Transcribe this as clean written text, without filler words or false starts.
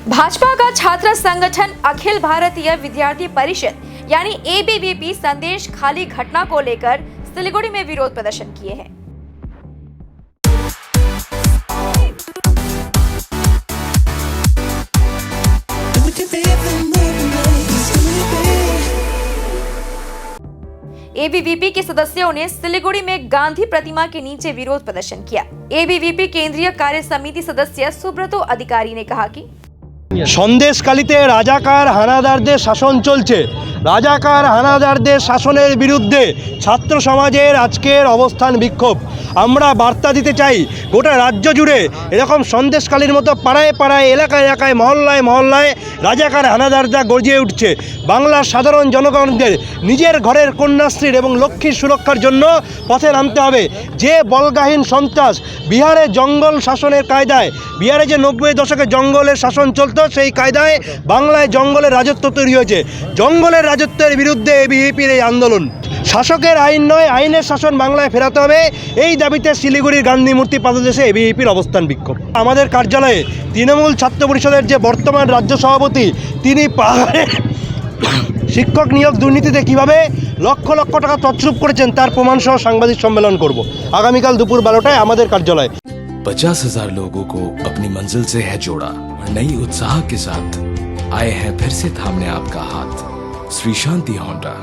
भाजपा का छात्र संगठन अखिल भारतीय विद्यार्थी परिषद यानी एबीवीपी संदेश खाली घटना को लेकर सिलीगुड़ी में विरोध प्रदर्शन किए हैं। एबीवीपी के सदस्यों ने सिलीगुड़ी में गांधी प्रतिमा के नीचे विरोध प्रदर्शन किया। एबीवीपी केंद्रीय कार्य समिति सदस्य सुब्रतो अधिकारी ने कहा कि সন্দেশখালীতে রাজাকার হানাদারদের শাসন চলছে। রাজাকার হানাদারদের শাসনের বিরুদ্ধে ছাত্র সমাজের আজকের অবস্থান বিক্ষোভ। আমরা বার্তা দিতে চাই গোটা রাজ্য জুড়ে এরকম সন্দেশখালীর মতো পাড়ায় পাড়ায় এলাকায় এলাকায় মহল্লায় মহল্লায় রাজাকার হানাদাররা গর্জে উঠছে। বাংলার সাধারণ জনগণদের নিজের ঘরের কন্যাশ্রীর এবং লক্ষ্মীর সুরক্ষার জন্য পথে নামতে হবে। যে বলগাহীন সন্ত্রাস বিহারে জঙ্গল শাসনের কায়দায়, বিহারে যে 90 দশকে জঙ্গলের শাসন চলত সেই কায়দায় বাংলায় জঙ্গলের রাজত্ব তৈরি হয়েছে। জঙ্গলের রাজত্বের বিরুদ্ধে এবিভিপির এই আন্দোলন। শাসকের আইন নয়, আইনের শাসন বাংলায় ফেরাতে হবে, এই দাবিতে শিলিগুড়ির গান্ধী মূর্তি পাদদেশে এবিভিপির অবস্থান বিক্ষোভ। আমাদের কার্যালয়ে তৃণমূল ছাত্র পরিষদের যে বর্তমান রাজ্য সভাপতি, তিনি পাহাড়ে শিক্ষক নিয়োগ দুর্নীতিতে কিভাবে লক্ষ লক্ষ টাকা তছরূপ করেছেন তার প্রমাণ সহ সাংবাদিক সম্মেলন করব আগামীকাল দুপুর 12টায় আমাদের কার্যালয়ে। 50,000 लोगों को अपनी मंजिल से है जोड़ा और नई उत्साह के साथ आए हैं फिर से थामने आपका हाथ। श्री शांति होंडा।